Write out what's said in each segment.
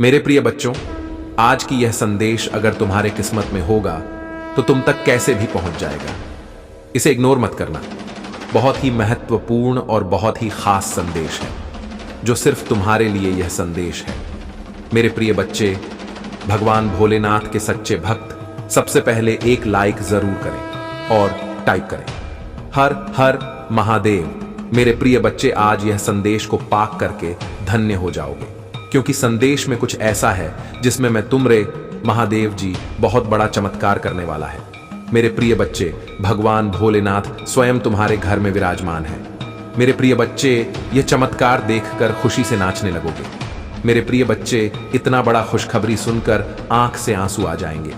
मेरे प्रिय बच्चों, आज की यह संदेश अगर तुम्हारे किस्मत में होगा तो तुम तक कैसे भी पहुंच जाएगा। इसे इग्नोर मत करना। बहुत ही महत्वपूर्ण और बहुत ही खास संदेश है जो सिर्फ तुम्हारे लिए यह संदेश है। मेरे प्रिय बच्चे, भगवान भोलेनाथ के सच्चे भक्त सबसे पहले एक लाइक जरूर करें और टाइप करें हर हर महादेव। मेरे प्रिय बच्चे, आज यह संदेश को पाक करके धन्य हो जाओगे, क्योंकि संदेश में कुछ ऐसा है जिसमें मैं तुमरे महादेव जी बहुत बड़ा चमत्कार करने वाला है। मेरे प्रिय बच्चे, भगवान भोलेनाथ स्वयं तुम्हारे घर में विराजमान है। मेरे प्रिय बच्चे, यह चमत्कार देखकर खुशी से नाचने लगोगे। मेरे प्रिय बच्चे, इतना बड़ा खुशखबरी सुनकर आंख से आंसू आ जाएंगे।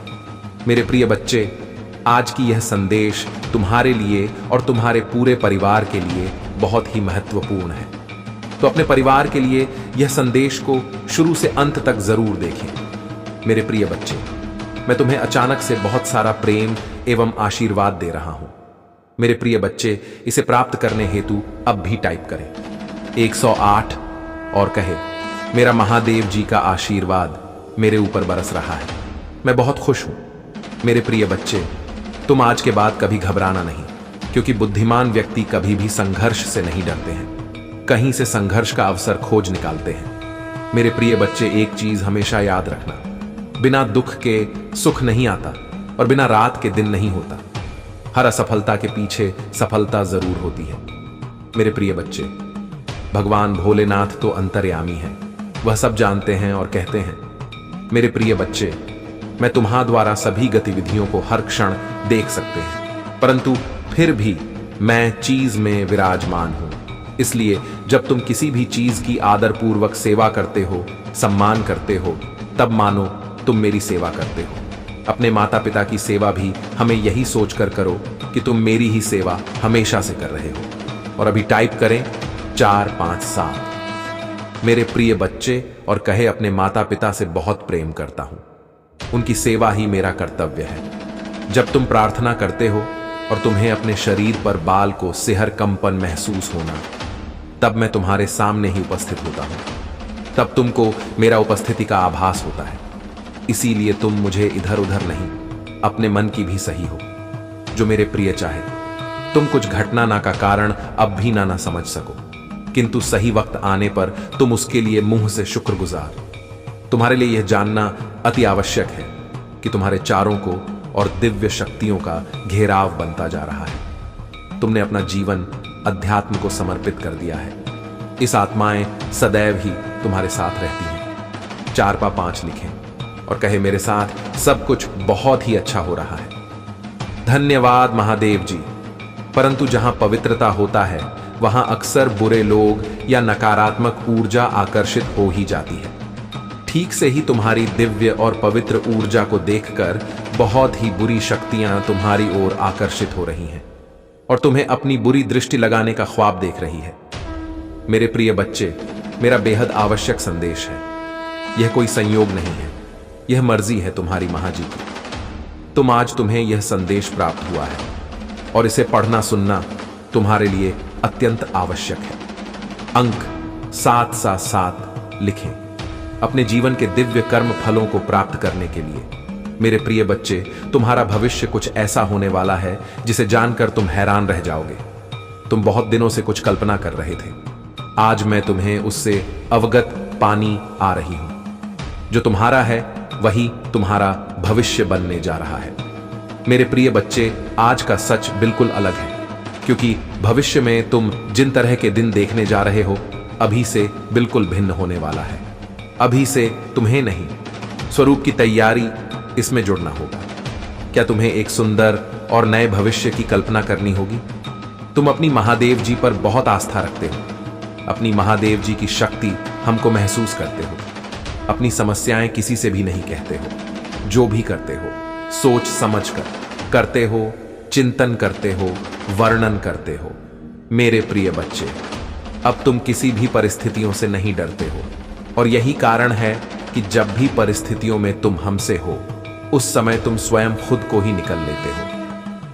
मेरे प्रिय बच्चे, आज की यह संदेश तुम्हारे लिए और तुम्हारे पूरे परिवार के लिए बहुत ही महत्वपूर्ण है। तो अपने परिवार के लिए यह संदेश को शुरू से अंत तक जरूर देखें। मेरे प्रिय बच्चे, मैं तुम्हें अचानक से बहुत सारा प्रेम एवं आशीर्वाद दे रहा हूं। मेरे प्रिय बच्चे, इसे प्राप्त करने हेतु अब भी टाइप करें 108 और कहे, मेरा महादेव जी का आशीर्वाद मेरे ऊपर बरस रहा है। मैं बहुत खुश हूं। मेरे प्रिय बच्चे, तुम आज के बाद कभी घबराना नहीं, क्योंकि बुद्धिमान व्यक्ति कभी भी संघर्ष से नहीं डरते हैं, कहीं से संघर्ष का अवसर खोज निकालते हैं। मेरे प्रिय बच्चे, एक चीज हमेशा याद रखना, बिना दुख के सुख नहीं आता और बिना रात के दिन नहीं होता। हर असफलता के पीछे सफलता जरूर होती है। मेरे प्रिय बच्चे, भगवान भोलेनाथ तो अंतर्यामी है, वह सब जानते हैं और कहते हैं। मेरे प्रिय बच्चे, मैं तुम्हां द्वारा सभी गतिविधियों को हर क्षण देख सकते हैं, परंतु फिर भी मैं चीज में विराजमान हूं। इसलिए जब तुम किसी भी चीज की आदरपूर्वक सेवा करते हो, सम्मान करते हो, तब मानो तुम मेरी सेवा करते हो। अपने माता पिता की सेवा भी हमें यही सोचकर करो कि तुम मेरी ही सेवा हमेशा से कर रहे हो। और अभी टाइप करें 457। मेरे प्रिय बच्चे, और कहे, अपने माता पिता से बहुत प्रेम करता हूं, उनकी सेवा ही मेरा कर्तव्य है। जब तुम प्रार्थना करते हो और तुम्हें अपने शरीर पर बाल को सिहर कंपन महसूस होना, तब मैं तुम्हारे सामने ही उपस्थित होता हूं। तब तुमको मेरा उपस्थिति का आभास होता है। इसीलिए तुम मुझे इधर उधर नहीं, अपने मन की भी सही हो। जो मेरे प्रिय चाहे, तुम कुछ घटना ना का कारण अब भी ना समझ सको, किंतु सही वक्त आने पर तुम उसके लिए मुंह से शुक्रगुजार। तुम्हारे लिए यह जानना अति आवश्यक है कि तुम्हारे चारों को और दिव्य शक्तियों का घेराव बनता जा रहा है। तुमने अपना जीवन अध्यात्म को समर्पित कर दिया है। इस आत्माएं सदैव ही तुम्हारे साथ रहती हैं। 4/5 लिखें और कहे, मेरे साथ सब कुछ बहुत ही अच्छा हो रहा है। धन्यवाद महादेव जी। परंतु जहां पवित्रता होता है, वहां अक्सर बुरे लोग या नकारात्मक ऊर्जा आकर्षित हो ही जाती है। ठीक से ही तुम्हारी दिव्य और पवित्र ऊर्जा को देखकर बहुत ही बुरी शक्तियां तुम्हारी ओर आकर्षित हो रही हैं और तुम्हें अपनी बुरी दृष्टि लगाने का ख्वाब देख रही है। मेरे प्रिय बच्चे, मेरा बेहद आवश्यक संदेश है। यह कोई संयोग नहीं है, यह मर्जी है तुम्हारी मां जी की। आज तुम्हें यह संदेश प्राप्त हुआ है और इसे पढ़ना सुनना तुम्हारे लिए अत्यंत आवश्यक है। अंक 777 लिखें अपने जीवन के दिव्य कर्म फलों को प्राप्त करने के लिए। मेरे प्रिय बच्चे, तुम्हारा भविष्य कुछ ऐसा होने वाला है जिसे जानकर तुम हैरान रह जाओगे। तुम बहुत दिनों से कुछ कल्पना कर रहे थे, आज मैं तुम्हें उससे अवगत पानी आ रही हूं। जो तुम्हारा है वही तुम्हारा भविष्य बनने जा रहा है। मेरे प्रिय बच्चे, आज का सच बिल्कुल अलग है, क्योंकि भविष्य में तुम जिन तरह के दिन देखने जा रहे हो, अभी से बिल्कुल भिन्न होने वाला है। अभी से तुम्हें नहीं, स्वरूप की तैयारी इसमें जुड़ना होगा। क्या तुम्हें एक सुंदर और नए भविष्य की कल्पना करनी होगी? तुम अपनी महादेव जी पर बहुत आस्था रखते हो। अपनी महादेव जी की शक्ति हमको महसूस करते हो। अपनी समस्याएं किसी से भी नहीं कहते हो। जो भी करते हो, सोच समझ कर करते हो, चिंतन करते हो, वर्णन करते हो। मेरे प्रिय बच्चे, अब तुम किसी भी परिस्थितियों से नहीं डरते हो, और यही कारण है कि जब भी परिस्थितियों में तुम हमसे हो, उस समय तुम स्वयं खुद को ही निकल लेते हो।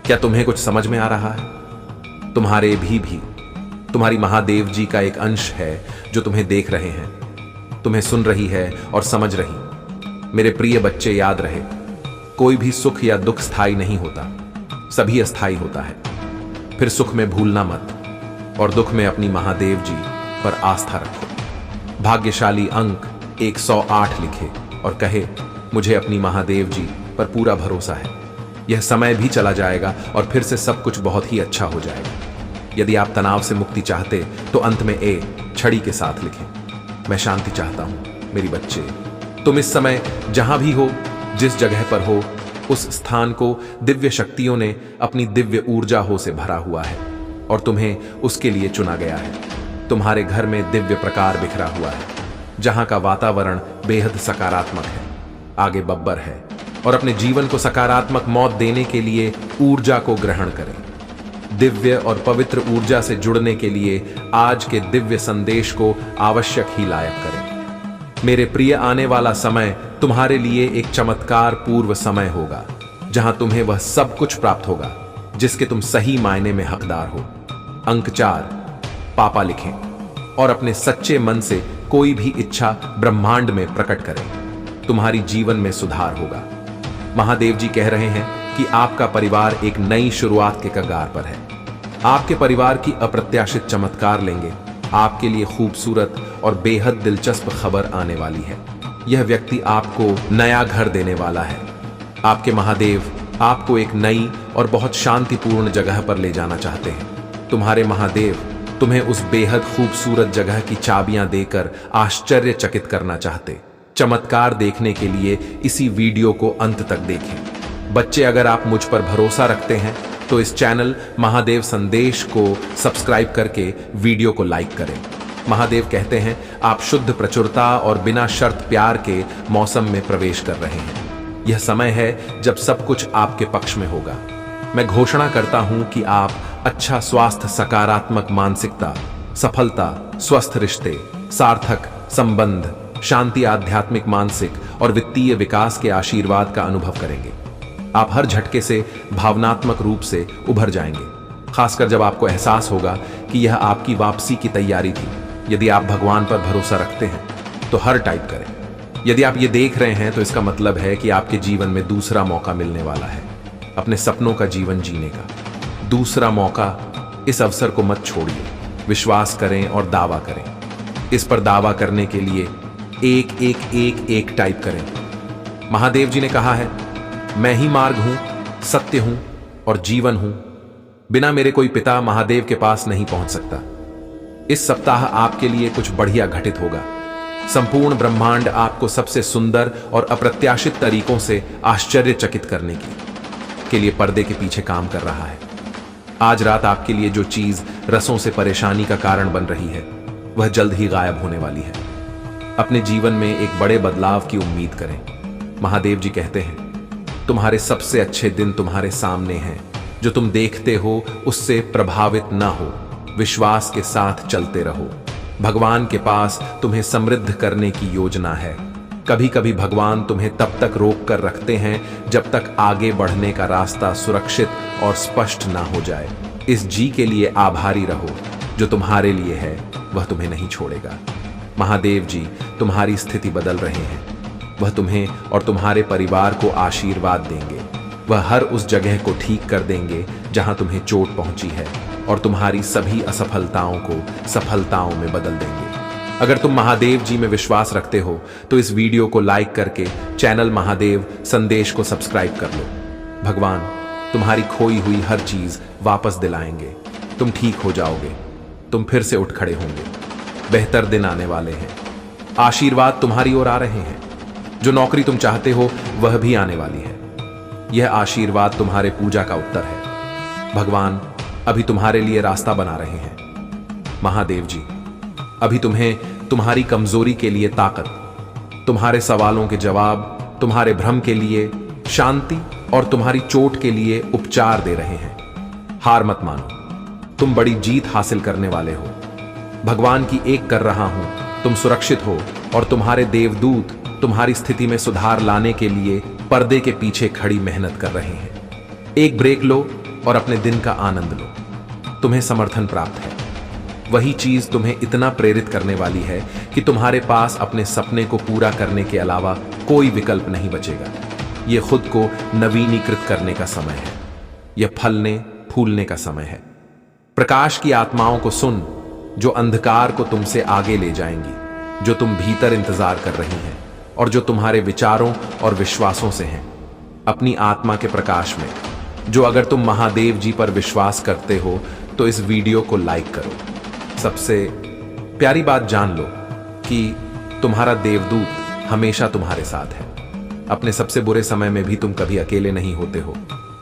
क्या तुम्हें कुछ समझ में आ रहा है? तुम्हारे भी तुम्हारी महादेव जी का एक अंश है जो तुम्हें देख रहे हैं। तुम्हें सुन रही है और समझ रही। मेरे प्रिय बच्चे, याद रहे, कोई भी सुख या दुख स्थायी नहीं होता, सभी अस्थायी होता है। फिर सुख में भूलना मत और दुख में अपनी महादेव जी पर आस्था रखो। भाग्यशाली अंक 108 लिखे और कहे, मुझे अपनी महादेव जी पर पूरा भरोसा है। यह समय भी चला जाएगा और फिर से सब कुछ बहुत ही अच्छा हो जाएगा। यदि आप तनाव से मुक्ति चाहते तो अंत में ए छड़ी के साथ लिखें। मैं शांति चाहता हूं मेरी बच्चे। तुम इस समय जहां भी हो, जिस जगह पर हो, उस स्थान को दिव्य शक्तियों ने अपनी दिव्य ऊर्जा हो से भरा हुआ है और तुम्हें उसके लिए चुना गया है। तुम्हारे घर में दिव्य प्रकार बिखरा हुआ है, जहां का वातावरण बेहद सकारात्मक है, आगे बब्बर है और अपने जीवन को सकारात्मक मौत देने के लिए ऊर्जा को ग्रहण करें। दिव्य और पवित्र ऊर्जा से जुड़ने के लिए आज के दिव्य संदेश को आवश्यक ही लायक करें। मेरे प्रिय, आने वाला समय तुम्हारे लिए एक चमत्कार पूर्व समय होगा, जहां तुम्हें वह सब कुछ प्राप्त होगा जिसके तुम सही मायने में हकदार हो। अंक 4 पापा लिखें और अपने सच्चे मन से कोई भी इच्छा ब्रह्मांड में प्रकट करें। तुम्हारी जीवन में सुधार होगा। महादेव जी कह रहे हैं कि आपका परिवार एक नई शुरुआत के कगार पर है। आपके परिवार की अप्रत्याशित चमत्कार लेंगे। आपके लिए खूबसूरत और बेहद दिलचस्प खबर आने वाली है। यह व्यक्ति आपको नया घर देने वाला है। आपके महादेव आपको एक नई और बहुत शांतिपूर्ण जगह पर ले जाना चाहते हैं। तुम्हारे महादेव तुम्हें उस बेहद खूबसूरत जगह की चाबियां देकर आश्चर्यचकित करना चाहते। चमत्कार देखने के लिए इसी वीडियो को अंत तक देखें। बच्चे, अगर आप मुझ पर भरोसा रखते हैं तो इस चैनल महादेव संदेश को सब्सक्राइब करके वीडियो को लाइक करें। महादेव कहते हैं, आप शुद्ध प्रचुरता और बिना शर्त प्यार के मौसम में प्रवेश कर रहे हैं। यह समय है जब सब कुछ आपके पक्ष में होगा। मैं घोषणा करता हूं कि आप अच्छा स्वास्थ्य, सकारात्मक मानसिकता, सफलता, स्वस्थ रिश्ते, सार्थक संबंध, शांति, आध्यात्मिक, मानसिक और वित्तीय विकास के आशीर्वाद का अनुभव करेंगे। आप हर झटके से भावनात्मक रूप से उभर जाएंगे, खासकर जब आपको एहसास होगा कि यह आपकी वापसी की तैयारी थी। यदि आप भगवान पर भरोसा रखते हैं तो हर टाइप करें। यदि आप ये देख रहे हैं तो इसका मतलब है कि आपके जीवन में दूसरा मौका मिलने वाला है, अपने सपनों का जीवन जीने का दूसरा मौका। इस अवसर को मत छोड़िए, विश्वास करें और दावा करें। इस पर दावा करने के लिए 111 टाइप करें। महादेव जी ने कहा है, मैं ही मार्ग हूं, सत्य हूं और जीवन हूं। बिना मेरे कोई पिता महादेव के पास नहीं पहुंच सकता। इस सप्ताह आपके लिए कुछ बढ़िया घटित होगा। संपूर्ण ब्रह्मांड आपको सबसे सुंदर और अप्रत्याशित तरीकों से आश्चर्यचकित करने के लिए पर्दे के पीछे काम कर रहा है। आज रात आपके लिए जो चीज रसों से परेशानी का कारण बन रही है, वह जल्द ही गायब होने वाली है। अपने जीवन में एक बड़े बदलाव की उम्मीद करें। महादेव जी कहते हैं, तुम्हारे सबसे अच्छे दिन तुम्हारे सामने हैं। जो तुम देखते हो उससे प्रभावित ना हो, विश्वास के साथ चलते रहो। भगवान के पास तुम्हें समृद्ध करने की योजना है। कभी कभी भगवान तुम्हें तब तक रोक कर रखते हैं जब तक आगे बढ़ने का रास्ता सुरक्षित और स्पष्ट ना हो जाए। इस जी के लिए आभारी रहो। जो तुम्हारे लिए है वह तुम्हें नहीं छोड़ेगा। महादेव जी तुम्हारी स्थिति बदल रहे हैं। वह तुम्हें और तुम्हारे परिवार को आशीर्वाद देंगे। वह हर उस जगह को ठीक कर देंगे जहां तुम्हें चोट पहुंची है और तुम्हारी सभी असफलताओं को सफलताओं में बदल देंगे। अगर तुम महादेव जी में विश्वास रखते हो तो इस वीडियो को लाइक करके चैनल महादेव संदेश को सब्सक्राइब कर लो। भगवान तुम्हारी खोई हुई हर चीज वापस दिलाएंगे। तुम ठीक हो जाओगे। तुम फिर से उठ खड़े होंगे। बेहतर दिन आने वाले हैं। आशीर्वाद तुम्हारी ओर आ रहे हैं। जो नौकरी तुम चाहते हो वह भी आने वाली है। यह आशीर्वाद तुम्हारे पूजा का उत्तर है। भगवान अभी तुम्हारे लिए रास्ता बना रहे हैं। महादेव जी अभी तुम्हें तुम्हारी कमजोरी के लिए ताकत, तुम्हारे सवालों के जवाब, तुम्हारे भ्रम के लिए शांति और तुम्हारी चोट के लिए उपचार दे रहे हैं। हार मत मानो, तुम बड़ी जीत हासिल करने वाले हो। भगवान की एक कर रहा हूं, तुम सुरक्षित हो और तुम्हारे देवदूत तुम्हारी स्थिति में सुधार लाने के लिए पर्दे के पीछे खड़ी मेहनत कर रहे हैं। एक ब्रेक लो और अपने दिन का आनंद लो। तुम्हें समर्थन प्राप्त है। वही चीज तुम्हें इतना प्रेरित करने वाली है कि तुम्हारे पास अपने सपने को पूरा करने के अलावा कोई विकल्प नहीं बचेगा। यह खुद को नवीनीकृत करने का समय है। यह फलने फूलने का समय है। प्रकाश की आत्माओं को सुन, जो अंधकार को तुमसे आगे ले जाएंगी, जो तुम भीतर इंतजार कर रही हैं और जो तुम्हारे विचारों और विश्वासों से हैं। अपनी आत्मा के प्रकाश में, जो अगर तुम महादेव जी पर विश्वास करते हो तो इस वीडियो को लाइक करो। सबसे प्यारी बात जान लो कि तुम्हारा देवदूत हमेशा तुम्हारे साथ है। अपने सबसे बुरे समय में भी तुम कभी अकेले नहीं होते हो।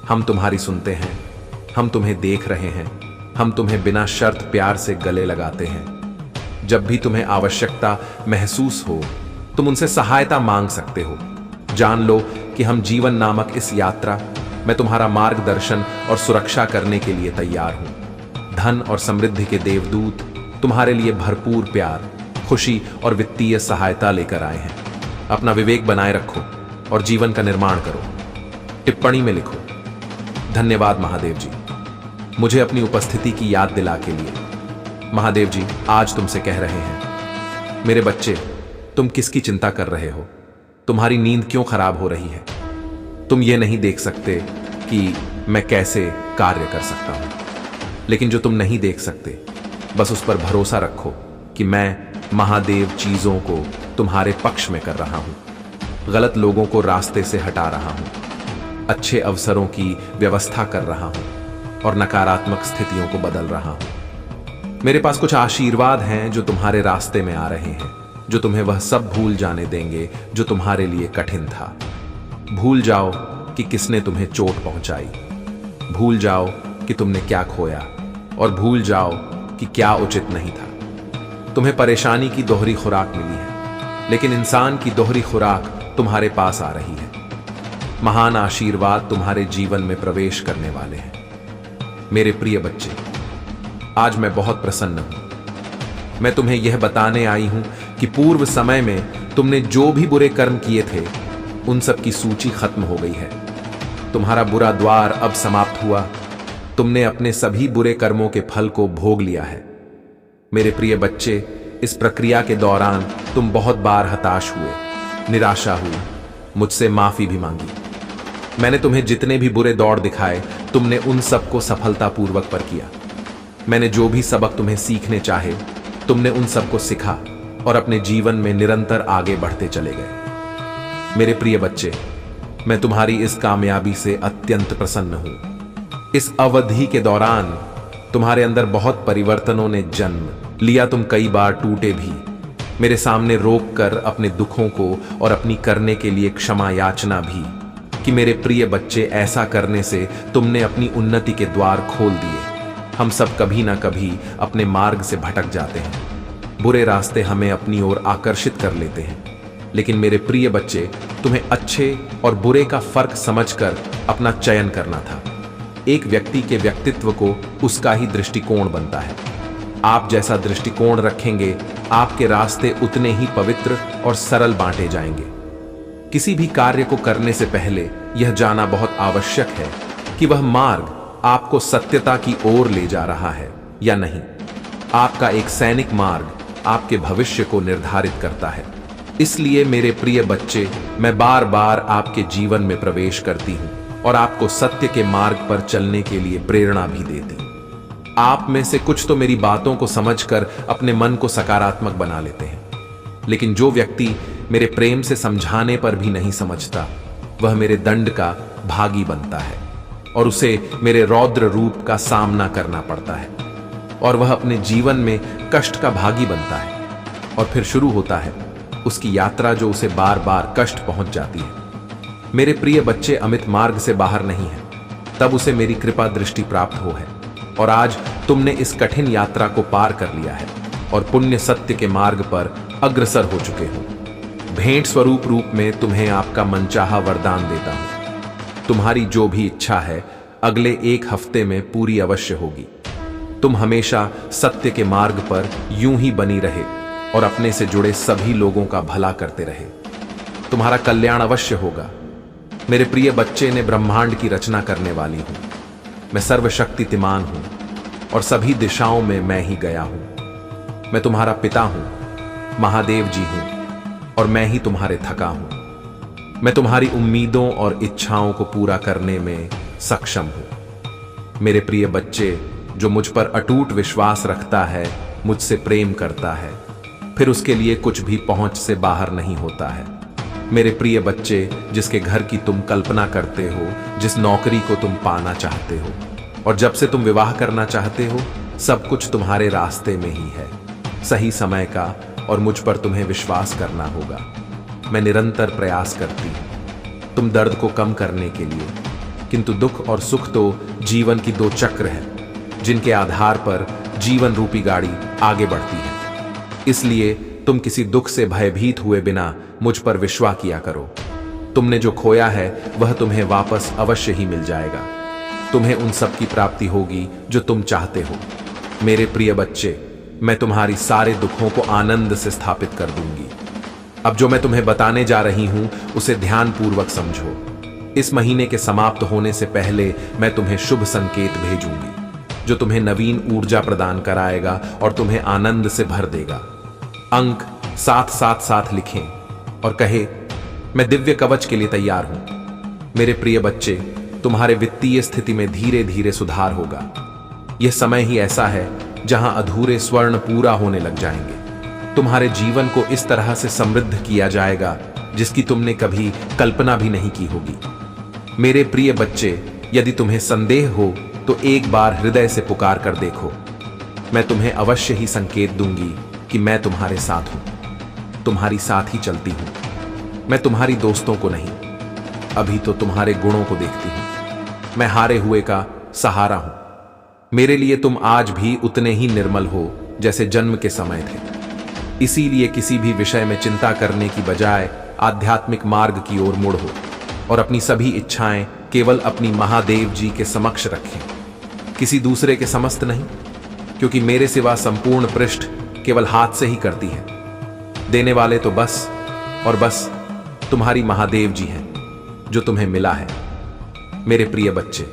हम तुम्हारी सुनते हैं, हम तुम्हें देख रहे हैं, हम तुम्हें बिना शर्त प्यार से गले लगाते हैं। जब भी तुम्हें आवश्यकता महसूस हो तुम उनसे सहायता मांग सकते हो। जान लो कि हम जीवन नामक इस यात्रा में तुम्हारा मार्गदर्शन और सुरक्षा करने के लिए तैयार हूं। धन और समृद्धि के देवदूत तुम्हारे लिए भरपूर प्यार, खुशी और वित्तीय सहायता लेकर आए हैं। अपना विवेक बनाए रखो और जीवन का निर्माण करो। टिप्पणी में लिखो, धन्यवाद महादेव जी, मुझे अपनी उपस्थिति की याद दिला के लिए। महादेव जी आज तुमसे कह रहे हैं, मेरे बच्चे, तुम किसकी चिंता कर रहे हो? तुम्हारी नींद क्यों खराब हो रही है? तुम ये नहीं देख सकते कि मैं कैसे कार्य कर सकता हूं, लेकिन जो तुम नहीं देख सकते बस उस पर भरोसा रखो कि मैं महादेव चीजों को तुम्हारे पक्ष में कर रहा हूं। गलत लोगों को रास्ते से हटा रहा हूं, अच्छे अवसरों की व्यवस्था कर रहा हूं और नकारात्मक स्थितियों को बदल रहा हूं। मेरे पास कुछ आशीर्वाद हैं जो तुम्हारे रास्ते में आ रहे हैं, जो तुम्हें वह सब भूल जाने देंगे जो तुम्हारे लिए कठिन था। भूल जाओ कि किसने तुम्हें चोट पहुंचाई, भूल जाओ कि तुमने क्या खोया और भूल जाओ कि क्या उचित नहीं था। तुम्हें परेशानी की दोहरी खुराक मिली है, लेकिन इंसान की दोहरी खुराक तुम्हारे पास आ रही है। महान आशीर्वाद तुम्हारे जीवन में प्रवेश करने वाले हैं। मेरे प्रिय बच्चे, आज मैं बहुत प्रसन्न हूं। मैं तुम्हें यह बताने आई हूं कि पूर्व समय में तुमने जो भी बुरे कर्म किए थे उन सब की सूची खत्म हो गई है। तुम्हारा बुरा द्वार अब समाप्त हुआ। तुमने अपने सभी बुरे कर्मों के फल को भोग लिया है। मेरे प्रिय बच्चे, इस प्रक्रिया के दौरान तुम बहुत बार हताश हुए, निराशा हुई, मुझसे माफी भी मांगी। मैंने तुम्हें जितने भी बुरे दौड़ दिखाए तुमने उन सबको सफलतापूर्वक पर किया। मैंने जो भी सबक तुम्हें सीखने चाहे तुमने उन सबको सीखा और अपने जीवन में निरंतर आगे बढ़ते चले गए। मेरे प्रिय बच्चे, मैं तुम्हारी इस कामयाबी से अत्यंत प्रसन्न हूं। इस अवधि के दौरान तुम्हारे अंदर बहुत परिवर्तनों ने जन्म लिया। तुम कई बार टूटे भी, मेरे सामने रोक कर अपने दुखों को और अपनी करने के लिए क्षमा याचना भी कि मेरे प्रिय बच्चे, ऐसा करने से तुमने अपनी उन्नति के द्वार खोल दिए। हम सब कभी ना कभी अपने मार्ग से भटक जाते हैं। बुरे रास्ते हमें अपनी ओर आकर्षित कर लेते हैं, लेकिन मेरे प्रिय बच्चे, तुम्हें अच्छे और बुरे का फर्क समझकर अपना चयन करना था। एक व्यक्ति के व्यक्तित्व को उसका ही दृष्टिकोण बनता है। आप जैसा दृष्टिकोण रखेंगे, आपके रास्ते उतने ही पवित्र और सरल बांटे जाएंगे। किसी भी कार्य को करने से पहले यह जानना बहुत आवश्यक है कि वह मार्ग आपको सत्यता की ओर ले जा रहा है या नहीं। आपका एक सैनिक मार्ग आपके भविष्य को निर्धारित करता है। इसलिए मेरे प्रिय बच्चे, मैं बार बार आपके जीवन में प्रवेश करती हूं और आपको सत्य के मार्ग पर चलने के लिए प्रेरणा भी देती। आप में से कुछ तो मेरी बातों को समझकर अपने मन को सकारात्मक बना लेते हैं, लेकिन जो व्यक्ति मेरे प्रेम से समझाने पर भी नहीं समझता, वह मेरे दंड का भागी बनता है और उसे मेरे रौद्र रूप का सामना करना पड़ता है और वह अपने जीवन में कष्ट का भागी बनता है। और फिर शुरू होता है उसकी यात्रा जो उसे बार बार कष्ट पहुंच जाती है। मेरे प्रिय बच्चे, अमित मार्ग से बाहर नहीं है, तब उसे मेरी कृपा दृष्टि प्राप्त हो है और आज तुमने इस कठिन यात्रा को पार कर लिया है और पुण्य सत्य के मार्ग पर अग्रसर हो चुके हो। भेंट स्वरूप रूप में तुम्हें आपका मनचाहा वरदान देता हूं। तुम्हारी जो भी इच्छा है अगले 1 हफ्ते में पूरी अवश्य होगी। तुम हमेशा सत्य के मार्ग पर यूं ही बनी रहे और अपने से जुड़े सभी लोगों का भला करते रहे। तुम्हारा कल्याण अवश्य होगा। मेरे प्रिय बच्चे ने ब्रह्मांड की रचना करने वाली हूं। मैं सर्वशक्तिमान हूं और सभी दिशाओं में मैं ही गया हूं। मैं तुम्हारा पिता हूं, महादेव जी हूं, और मैं ही तुम्हारे थका हूं। मैं तुम्हारी उम्मीदों और इच्छाओं को पूरा करने में सक्षम हूं। मेरे प्रिय बच्चे, जो मुझ पर अटूट विश्वास रखता है, मुझसे प्रेम करता है, फिर उसके लिए कुछ भी पहुंच से बाहर नहीं होता है। मेरे प्रिय बच्चे, जिसके घर की तुम कल्पना करते हो, जिस नौकरी को तुम पाना चाहते हो, और जब से तुम विवाह करना चाहते हो, सब कुछ तुम्हारे रास्ते में ही है। सही समय का और मुझ पर तुम्हें विश्वास करना होगा। मैं निरंतर प्रयास करती हूं तुम दर्द को कम करने के लिए, किंतु दुख और सुख तो जीवन की दो चक्र है जिनके आधार पर जीवन रूपी गाड़ी आगे बढ़ती है। इसलिए तुम किसी दुख से भयभीत हुए बिना मुझ पर विश्वास किया करो। तुमने जो खोया है वह तुम्हें वापस अवश्य ही मिल जाएगा। तुम्हें उन सब की प्राप्ति होगी जो तुम चाहते हो। मेरे प्रिय बच्चे, मैं तुम्हारी सारे दुखों को आनंद से स्थापित कर दूंगी। अब जो मैं तुम्हें बताने जा रही हूं उसे ध्यानपूर्वक समझो। इस महीने के समाप्त होने से पहले मैं तुम्हें शुभ संकेत भेजूंगी जो तुम्हें नवीन ऊर्जा प्रदान कराएगा और तुम्हें आनंद से भर देगा। अंक 777 लिखें और कहे, मैं दिव्य कवच के लिए तैयार हूं। मेरे प्रिय बच्चे, तुम्हारे वित्तीय स्थिति में धीरे धीरे सुधार होगा। यह समय ही ऐसा है जहां अधूरे स्वर्ण पूरा होने लग जाएंगे। तुम्हारे जीवन को इस तरह से समृद्ध किया जाएगा जिसकी तुमने कभी कल्पना भी नहीं की होगी। मेरे प्रिय बच्चे, यदि तुम्हें संदेह हो तो एक बार हृदय से पुकार कर देखो। मैं तुम्हें अवश्य ही संकेत दूंगी कि मैं तुम्हारे साथ हूं, तुम्हारी साथ ही चलती हूं। मैं तुम्हारी दोस्तों को नहीं, अभी तो तुम्हारे गुणों को देखती हूं। मैं हारे हुए का सहारा हूं। मेरे लिए तुम आज भी उतने ही निर्मल हो जैसे जन्म के समय थे। इसीलिए किसी भी विषय में चिंता करने की बजाय आध्यात्मिक मार्ग की ओर मुड़ो और अपनी सभी इच्छाएं केवल अपनी महादेव जी के समक्ष रखें, किसी दूसरे के समस्त नहीं, क्योंकि मेरे सिवा संपूर्ण पृष्ठ केवल हाथ से ही करती है। देने वाले तो बस और बस तुम्हारी महादेव जी हैं जो तुम्हें मिला है। मेरे प्रिय बच्चे,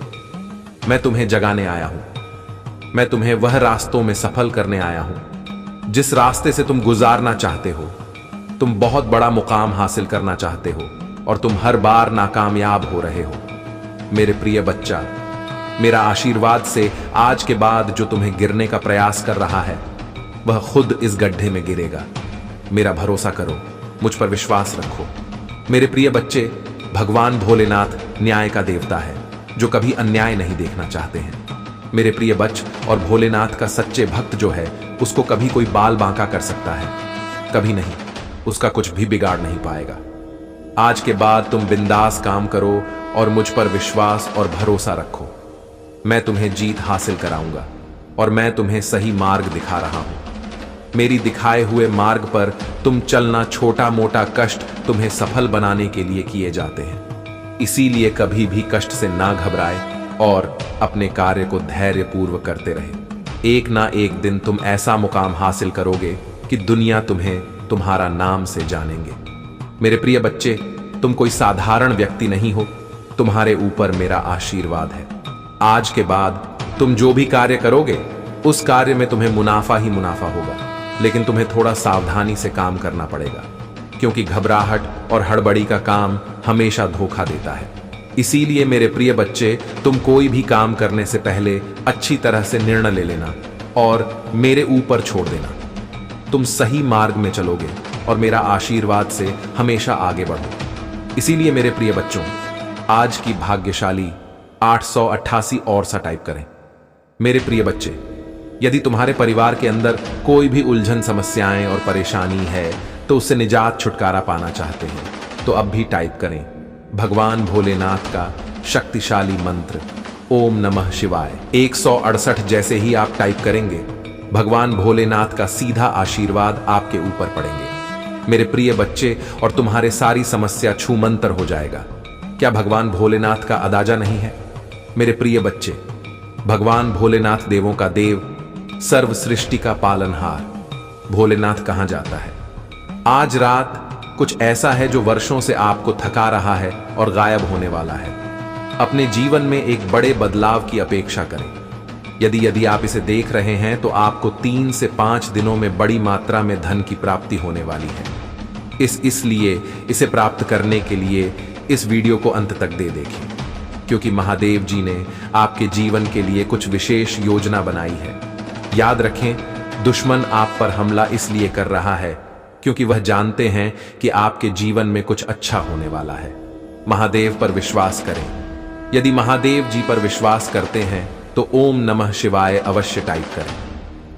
मैं तुम्हें जगाने आया हूं। मैं तुम्हें वह रास्तों में सफल करने आया हूं जिस रास्ते से तुम गुजारना चाहते हो। तुम बहुत बड़ा मुकाम हासिल करना चाहते हो और तुम हर बार नाकामयाब हो रहे हो। मेरे प्रिय बच्चा, मेरा आशीर्वाद से आज के बाद जो तुम्हें गिरने का प्रयास कर रहा है वह खुद इस गड्ढे में गिरेगा। मेरा भरोसा करो, मुझ पर विश्वास रखो। मेरे प्रिय बच्चे, भगवान भोलेनाथ न्याय का देवता है जो कभी अन्याय नहीं देखना चाहते हैं। मेरे प्रिय बच्च, और भोलेनाथ का सच्चे भक्त जो है उसको कभी कोई बाल बांका कर सकता है? कभी नहीं। उसका कुछ भी बिगाड़ नहीं पाएगा। आज के बाद तुम बिंदास काम करो और मुझ पर विश्वास और भरोसा रखो। मैं तुम्हें जीत हासिल कराऊंगा और मैं तुम्हें सही मार्ग दिखा रहा हूं। मेरी दिखाए हुए मार्ग पर तुम चलना छोटा मोटा कष्ट तुम्हें सफल बनाने के लिए किए जाते हैं। इसीलिए कभी भी कष्ट से ना घबराए और अपने कार्य को धैर्यपूर्वक करते रहे। एक ना एक दिन तुम ऐसा मुकाम हासिल करोगे कि दुनिया तुम्हें तुम्हारा नाम से जानेंगे। मेरे प्रिय बच्चे, तुम कोई साधारण व्यक्ति नहीं हो। तुम्हारे ऊपर मेरा आशीर्वाद है। आज के बाद तुम जो भी कार्य करोगे उस कार्य में तुम्हें मुनाफा ही मुनाफा होगा, लेकिन तुम्हें थोड़ा सावधानी से काम करना पड़ेगा, क्योंकि घबराहट और हड़बड़ी का काम हमेशा धोखा देता है। इसीलिए मेरे प्रिय बच्चे, तुम कोई भी काम करने से पहले अच्छी तरह से निर्णय ले लेना और मेरे ऊपर छोड़ देना। तुम सही मार्ग में चलोगे और मेरा आशीर्वाद से हमेशा आगे बढ़ो। इसीलिए मेरे प्रिय बच्चों, आज की भाग्यशाली 888 और सा टाइप करें। मेरे प्रिय बच्चे, यदि तुम्हारे परिवार के अंदर कोई भी उलझन, समस्याएं और परेशानी है तो उससे निजात, छुटकारा पाना चाहते हैं तो अब भी टाइप करें भगवान भोलेनाथ का शक्तिशाली मंत्र ओम नमः शिवाय। 168 जैसे ही आप टाइप करेंगे, भगवान भोलेनाथ का सीधा आशीर्वाद आपके ऊपर पड़ेंगे। मेरे प्रिय बच्चे, और तुम्हारे सारी समस्या छूमंतर हो जाएगा। क्या भगवान भोलेनाथ का अंदाजा नहीं है? मेरे प्रिय बच्चे, भगवान भोलेनाथ देवों का देव, सर्व सृष्टि का पालनहार भोलेनाथ कहां जाता है? आज रात कुछ ऐसा है जो वर्षों से आपको थका रहा है और गायब होने वाला है। अपने जीवन में एक बड़े बदलाव की अपेक्षा करें। यदि यदि आप इसे देख रहे हैं तो आपको 3 से 5 दिनों में बड़ी मात्रा में धन की प्राप्ति होने वाली है। इसलिए इसे प्राप्त करने के लिए इस वीडियो को अंत तक देखें, क्योंकि महादेव जी ने आपके जीवन के लिए कुछ विशेष योजना बनाई है। याद रखें, दुश्मन आप पर हमला इसलिए कर रहा है क्योंकि वह जानते हैं कि आपके जीवन में कुछ अच्छा होने वाला है। महादेव पर विश्वास करें। यदि महादेव जी पर विश्वास करते हैं तो ओम नमः शिवाय अवश्य टाइप करें।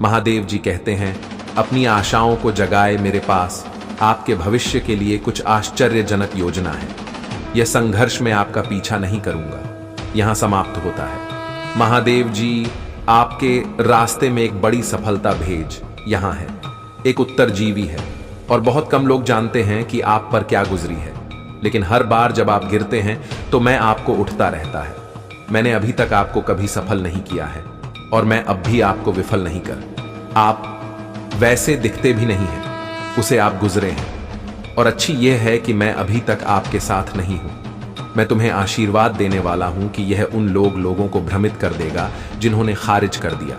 महादेव जी कहते हैं, अपनी आशाओं को जगाए मेरे पास आपके भविष्य के लिए कुछ आश्चर्यजनक योजना है। यह संघर्ष में आपका पीछा नहीं करूंगा, यहां समाप्त होता है। महादेव जी आपके रास्ते में एक बड़ी सफलता भेज यहां है। एक उत्तरजीवी है और बहुत कम लोग जानते हैं कि आप पर क्या गुजरी है, लेकिन हर बार जब आप गिरते हैं तो मैं आपको उठता रहता है। मैंने अभी तक आपको कभी सफल नहीं किया है और मैं अब भी आपको विफल नहीं कर। आप वैसे दिखते भी नहीं हैं, उसे आप गुजरे हैं। और अच्छी यह है कि मैं अभी तक आपके साथ नहीं हूं। मैं तुम्हें आशीर्वाद देने वाला हूं कि यह उन लोगों को भ्रमित कर देगा जिन्होंने खारिज कर दिया।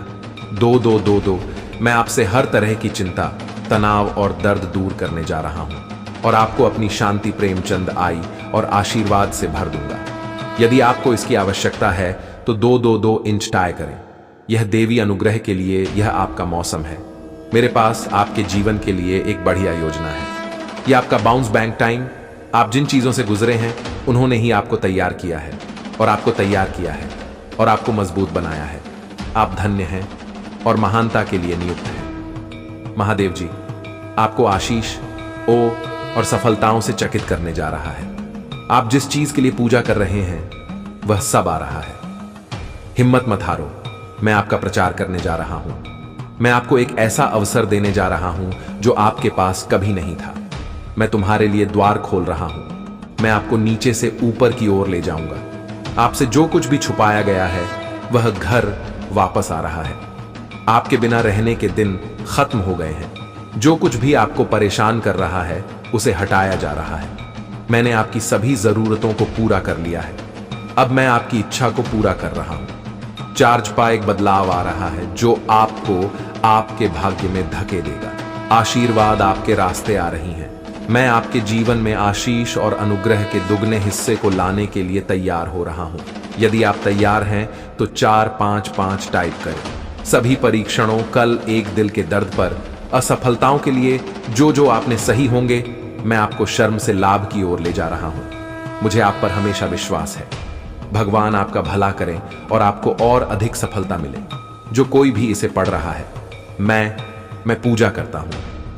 2-2-2-2 मैं आपसे हर तरह की चिंता, तनाव और दर्द दूर करने जा रहा हूं और आपको अपनी शांति, प्रेमचंद आई और आशीर्वाद से भर दूंगा। यदि आपको इसकी आवश्यकता है तो 2-2-2 इंच टाई करें। यह देवी अनुग्रह के लिए यह आपका मौसम है। मेरे पास आपके जीवन के लिए एक बढ़िया योजना है। यह आपका बाउंस बैंक टाइम। आप जिन चीजों से गुजरे हैं उन्होंने ही आपको तैयार किया है और आपको तैयार किया है और आपको मजबूत बनाया है। आप धन्य हैं और महानता के लिए नियुक्त हैं। महादेव जी आपको आशीष और सफलताओं से चकित करने जा रहा है। आप जिस चीज के लिए पूजा कर रहे हैं वह सब आ रहा है। हिम्मत मत हारो, मैं आपका प्रचार करने जा रहा हूं। मैं आपको एक ऐसा अवसर देने जा रहा हूं जो आपके पास कभी नहीं था। मैं तुम्हारे लिए द्वार खोल रहा हूं। मैं आपको नीचे से ऊपर की ओर ले जाऊंगा। आपसे जो कुछ भी छुपाया गया है वह घर वापस आ रहा है। आपके बिना रहने के दिन खत्म हो गए हैं। जो कुछ भी आपको परेशान कर रहा है उसे हटाया जा रहा है। मैंने आपकी सभी जरूरतों को पूरा कर लिया है। अब मैं आपकी इच्छा को पूरा कर रहा हूं। चार्ज पा एक बदलाव आ रहा है जो आपको आपके भाग्य में धके देगा। आशीर्वाद आपके रास्ते आ रही हैं। मैं आपके जीवन में आशीष और अनुग्रह के दुगने हिस्से को लाने के लिए तैयार हो रहा हूं। यदि आप तैयार हैं तो 4-5-5 टाइप करें। सभी परीक्षणों, कल एक दिल के दर्द पर, असफलताओं के लिए जो आपने सही होंगे, मैं आपको शर्म से लाभ की ओर ले जा रहा हूं। मुझे आप पर हमेशा विश्वास है। भगवान आपका भला करें और आपको और अधिक सफलता मिले। जो कोई भी इसे पढ़ रहा है, मैं पूजा करता हूं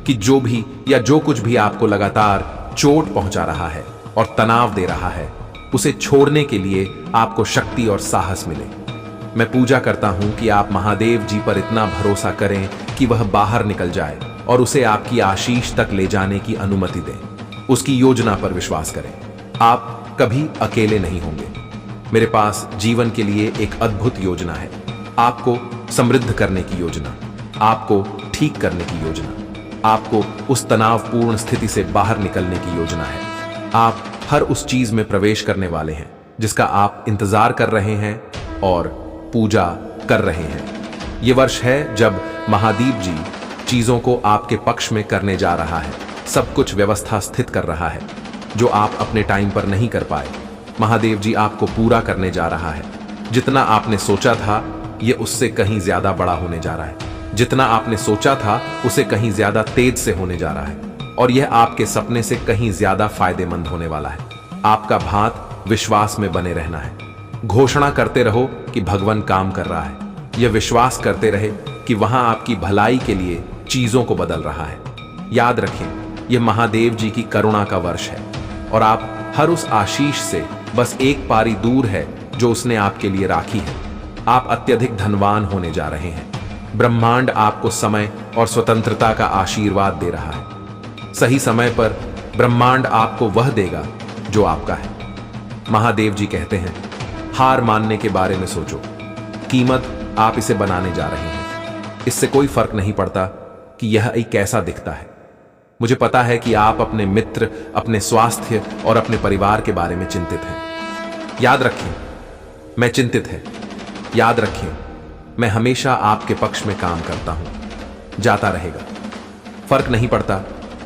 कि जो भी या जो कुछ भी आपको लगातार चोट पहुंचा रहा है और तनाव दे रहा है, उसे छोड़ने के लिए आपको शक्ति और साहस मिले। मैं पूजा करता हूं कि आप महादेव जी पर इतना भरोसा करें कि वह बाहर निकल जाए और उसे आपकी आशीष तक ले जाने की अनुमति दें। उसकी योजना पर विश्वास करें। आप कभी अकेले नहीं होंगे। मेरे पास जीवन के लिए एक अद्भुत योजना है। आपको समृद्ध करने की योजना, आपको ठीक करने की योजना, आपको उस तनावपूर्ण स्थिति से बाहर निकलने की योजना है। आप हर उस चीज में प्रवेश करने वाले हैं जिसका आप इंतजार कर रहे हैं और पूजा कर रहे हैं। यह वर्ष है जब महादेव जी चीजों को आपके पक्ष में करने जा रहा है। सब कुछ व्यवस्था स्थित कर रहा है जो आप अपने टाइम पर नहीं कर पाए। महादेव जी आपको पूरा करने जा रहा है। जितना आपने सोचा था यह उससे कहीं ज्यादा बड़ा होने जा रहा है। जितना आपने सोचा था उसे कहीं ज्यादा तेज से होने जा रहा है और यह आपके सपने से कहीं ज्यादा फायदेमंद होने वाला है। आपका भात विश्वास में बने रहना है। घोषणा करते रहो कि भगवान काम कर रहा है। यह विश्वास करते रहे कि वहां आपकी भलाई के लिए चीजों को बदल रहा है। याद रखें, यह महादेव जी की करुणा का वर्ष है और आप हर उस आशीष से बस एक पारी दूर है जो उसने आपके लिए राखी है। आप अत्यधिक धनवान होने जा रहे हैं। ब्रह्मांड आपको समय और स्वतंत्रता का आशीर्वाद दे रहा है। सही समय पर ब्रह्मांड आपको वह देगा जो आपका है। महादेव जी कहते हैं, हार मानने के बारे में सोचो। कीमत आप इसे बनाने जा रहे हैं। इससे कोई फर्क नहीं पड़ता कि यह एक कैसा दिखता है। मुझे पता है कि आप अपने मित्र, अपने स्वास्थ्य और अपने परिवार के बारे में चिंतित हैं। याद रखें, मैं चिंतित है। याद रखें, मैं हमेशा आपके पक्ष में काम करता हूं, जाता रहेगा। फर्क नहीं पड़ता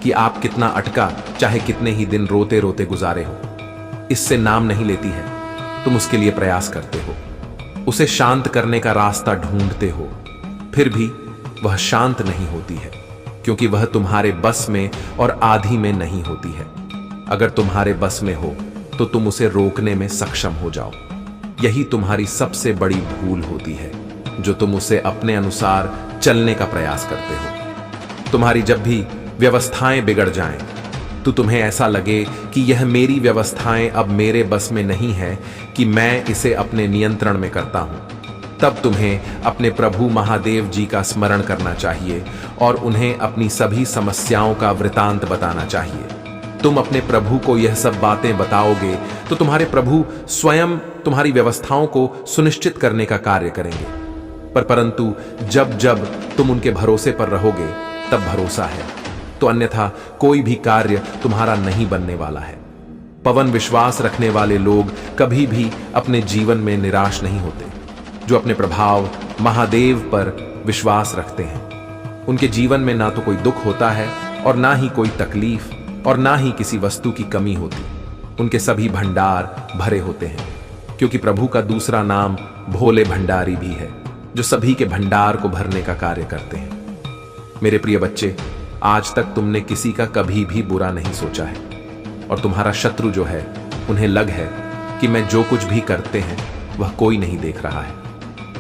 कि आप कितना अटका, चाहे कितने ही दिन रोते रोते गुजारे हो, इससे नाम नहीं लेती है। तुम उसके लिए प्रयास करते हो, उसे शांत करने का रास्ता ढूंढते हो, फिर भी वह शांत नहीं होती है, क्योंकि वह तुम्हारे बस में और आधी में नहीं होती है। अगर तुम्हारे बस में हो तो तुम उसे रोकने में सक्षम हो जाओ। यही तुम्हारी सबसे बड़ी भूल होती है, जो तुम उसे अपने अनुसार चलने का प्रयास करते हो। तुम्हारी जब भी व्यवस्थाएं बिगड़ जाएं, तो तुम्हें ऐसा लगे कि यह मेरी व्यवस्थाएं अब मेरे बस में नहीं है कि मैं इसे अपने नियंत्रण में करता हूं, तब तुम्हें अपने प्रभु महादेव जी का स्मरण करना चाहिए और उन्हें अपनी सभी समस्याओं का वृतांत बताना चाहिए। तुम अपने प्रभु को यह सब बातें बताओगे तो तुम्हारे प्रभु स्वयं तुम्हारी व्यवस्थाओं को सुनिश्चित करने का कार्य करेंगे। परंतु जब जब तुम उनके भरोसे पर रहोगे तब भरोसा है, तो अन्यथा कोई भी कार्य तुम्हारा नहीं बनने वाला है। पवन विश्वास रखने वाले लोग कभी भी अपने जीवन में निराश नहीं होते। जो अपने प्रभाव महादेव पर विश्वास रखते हैं, उनके जीवन में ना तो कोई दुख होता है और ना ही कोई तकलीफ और ना ही किसी वस्तु की कमी होती। उनके सभी भंडार भरे होते हैं, क्योंकि प्रभु का दूसरा नाम भोले भंडारी भी है, जो सभी के भंडार को भरने का कार्य करते हैं। मेरे प्रिय बच्चे, आज तक तुमने किसी का कभी भी बुरा नहीं सोचा है, और तुम्हारा शत्रु जो है, उन्हें लग है कि मैं जो कुछ भी करते हैं वह कोई नहीं देख रहा है।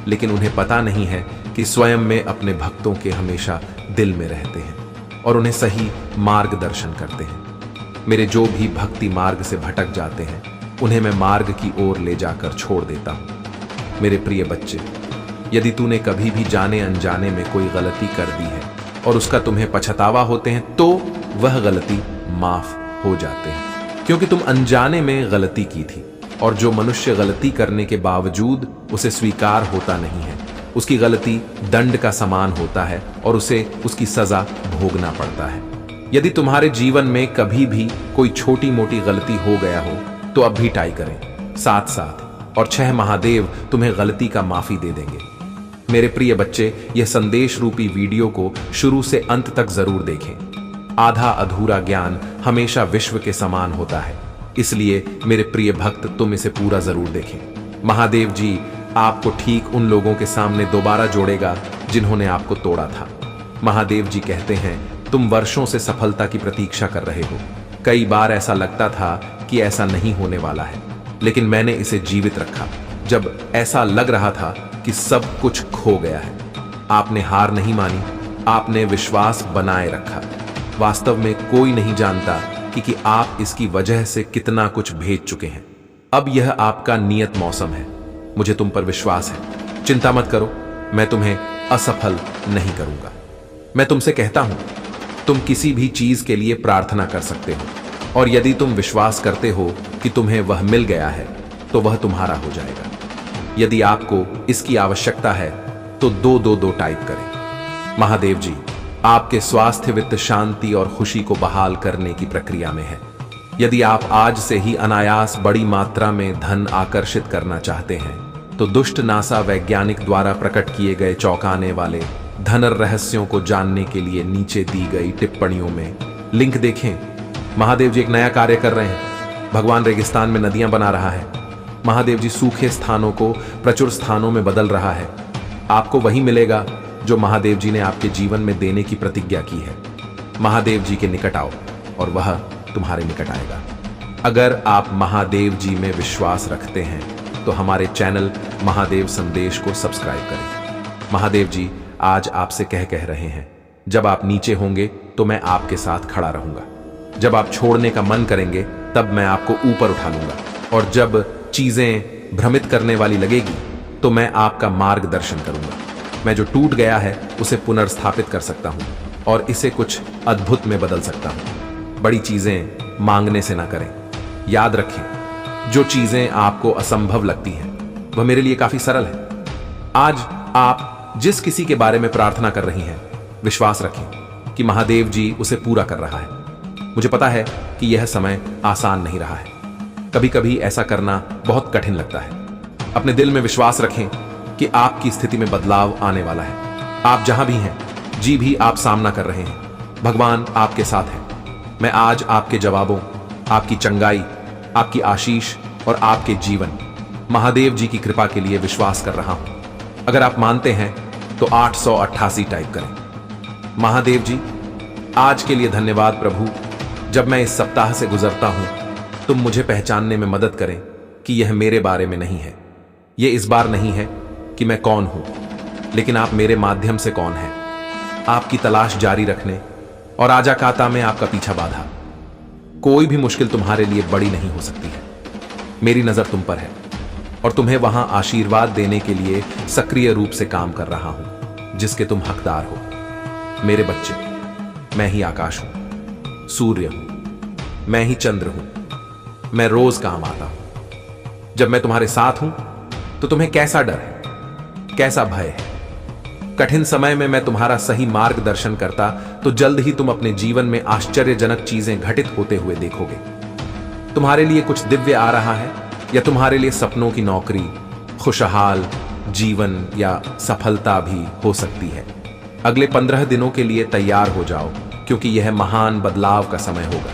लेकिन उन्हें पता नहीं है कि स्वयं में अपने भक्तों के हमेशा दिल में रहते हैं और उन्हें सही मार्गदर्शन करते हैं। मेरे जो भी भक्ति मार्ग से भटक जाते हैं, उन्हें मैं मार्ग की ओर ले जाकर छोड़ देता हूं। मेरे प्रिय बच्चे, यदि तूने कभी भी जाने अनजाने में कोई गलती कर दी है और उसका तुम्हें पछतावा होते हैं, तो वह गलती माफ हो जाते हैं, क्योंकि तुम अनजाने में गलती की थी। और जो मनुष्य गलती करने के बावजूद उसे स्वीकार होता नहीं है, उसकी गलती दंड का समान होता है और उसे उसकी सजा भोगना पड़ता है। यदि तुम्हारे जीवन में कभी भी कोई छोटी मोटी गलती हो गया हो, तो अब भी टाई करें साथ साथ, और 6 महादेव तुम्हें गलती का माफी दे देंगे। मेरे प्रिय बच्चे, यह संदेश रूपी वीडियो को शुरू से अंत तक जरूर देखें। आधा अधूरा ज्ञान हमेशा विश्व के समान होता है, इसलिए मेरे प्रिय भक्त, तुम इसे पूरा जरूर देखें। महादेव जी आपको ठीक उन लोगों के सामने दोबारा जोड़ेगा जिन्होंने आपको तोड़ा था। महादेव जी कहते हैं, तुम वर्षों से सफलता की प्रतीक्षा कर रहे हो। कई बार ऐसा लगता था कि ऐसा नहीं होने वाला है, लेकिन मैंने इसे जीवित रखा जब ऐसा लग रहा था कि सब कुछ खो गया है। आपने हार नहीं मानी, आपने विश्वास बनाए रखा। वास्तव में कोई नहीं जानता कि आप इसकी वजह से कितना कुछ भेज चुके हैं। अब यह आपका नियत मौसम है। मुझे तुम पर विश्वास है, चिंता मत करो, मैं तुम्हें असफल नहीं करूंगा। मैं तुमसे कहता हूं, तुम किसी भी चीज के लिए प्रार्थना कर सकते हो, और यदि तुम विश्वास करते हो कि तुम्हें वह मिल गया है, तो वह तुम्हारा हो जाएगा। यदि आपको इसकी आवश्यकता है तो 222 टाइप करें। महादेव जी आपके स्वास्थ्य, वित्त, शांति और खुशी को बहाल करने की प्रक्रिया में है। यदि आप आज से ही अनायास बड़ी मात्रा में धन आकर्षित करना चाहते हैं, तो दुष्ट नासा वैज्ञानिक द्वारा प्रकट किए गए चौंकाने वाले धन रहस्यों को जानने के लिए नीचे दी गई टिप्पणियों में लिंक देखें। महादेव जी एक नया कार्य कर रहे हैं। भगवान रेगिस्तान में नदियां बना रहा है। महादेव जी सूखे स्थानों को प्रचुर स्थानों में बदल रहा है। आपको वही मिलेगा जो महादेव जी ने आपके जीवन में देने की प्रतिज्ञा की है। महादेव जी के निकट आओ और वह तुम्हारे निकट आएगा। अगर आप महादेव जी में विश्वास रखते हैं तो हमारे चैनल महादेव संदेश को सब्सक्राइब करें। महादेव जी आज आपसे कह रहे हैं, जब आप नीचे होंगे तो मैं आपके साथ खड़ा रहूंगा। जब आप छोड़ने का मन करेंगे तब मैं आपको ऊपर उठा लूंगा, और जब चीजें भ्रमित करने वाली लगेगी तो मैं आपका मार्गदर्शन करूंगा। मैं जो टूट गया है उसे पुनर्स्थापित कर सकता हूं और इसे कुछ अद्भुत में बदल सकता हूं। बड़ी चीजें मांगने से ना करें। याद रखें, जो चीजें आपको असंभव लगती हैं वह मेरे लिए काफी सरल है। आज आप जिस किसी के बारे में प्रार्थना कर रही हैं, विश्वास रखें कि महादेव जी उसे पूरा कर रहा है। मुझे पता है कि यह समय आसान नहीं रहा है। कभी कभी ऐसा करना बहुत कठिन लगता है। अपने दिल में विश्वास रखें कि आपकी स्थिति में बदलाव आने वाला है। आप जहां भी हैं, जी भी आप सामना कर रहे हैं, भगवान आपके साथ है। मैं आज आपके जवाबों, आपकी चंगाई, आपकी आशीष और आपके जीवन महादेव जी की कृपा के लिए विश्वास कर रहा हूं। अगर आप मानते हैं तो 888 टाइप करें। महादेव जी, आज के लिए धन्यवाद प्रभु। जब मैं इस सप्ताह से गुजरता हूं, तुम मुझे पहचानने में मदद करें कि यह मेरे बारे में नहीं है। यह इस बार नहीं है कि मैं कौन हूं, लेकिन आप मेरे माध्यम से कौन हैं। आपकी तलाश जारी रखने और आजाकाता में आपका पीछा बांधा। कोई भी मुश्किल तुम्हारे लिए बड़ी नहीं हो सकती है। मेरी नजर तुम पर है और तुम्हें वहां आशीर्वाद देने के लिए सक्रिय रूप से काम कर रहा हूं, जिसके तुम हकदार हो। मेरे बच्चे, मैं ही आकाश हूं, सूर्य हूं, मैं ही चंद्र हूं। मैं रोज काम आता हूं। जब मैं तुम्हारे साथ हूं तो तुम्हें कैसा डर है, कैसा भय है। कठिन समय में मैं तुम्हारा सही मार्गदर्शन करता तो जल्द ही तुम अपने जीवन में आश्चर्यजनक चीजें घटित होते हुए देखोगे। तुम्हारे लिए कुछ दिव्य आ रहा है, या तुम्हारे लिए सपनों की नौकरी, खुशहाल जीवन या सफलता भी हो सकती है। अगले 15 दिनों के लिए तैयार हो जाओ, क्योंकि यह महान बदलाव का समय होगा।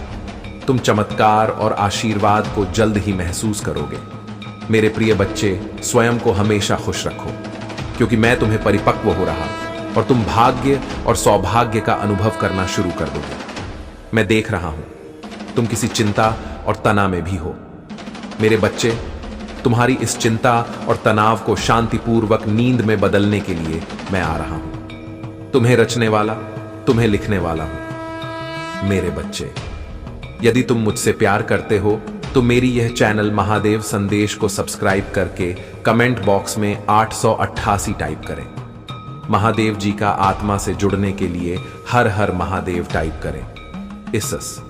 तुम चमत्कार और आशीर्वाद को जल्द ही महसूस करोगे। मेरे प्रिय बच्चे, स्वयं को हमेशा खुश रखो, क्योंकि मैं तुम्हें परिपक्व हो रहा और तुम भाग्य और सौभाग्य का अनुभव करना शुरू कर दोगे। मैं देख रहा हूं तुम किसी चिंता और तनाव में भी हो। मेरे बच्चे, तुम्हारी इस चिंता और तनाव को शांतिपूर्वक नींद में बदलने के लिए मैं आ रहा हूं। तुम्हें रचने वाला, तुम्हें लिखने वाला हूं। मेरे बच्चे, यदि तुम मुझसे प्यार करते हो तो मेरी यह चैनल महादेव संदेश को सब्सक्राइब करके कमेंट बॉक्स में 888 टाइप करें। महादेव जी का आत्मा से जुड़ने के लिए हर हर महादेव टाइप करें। इसस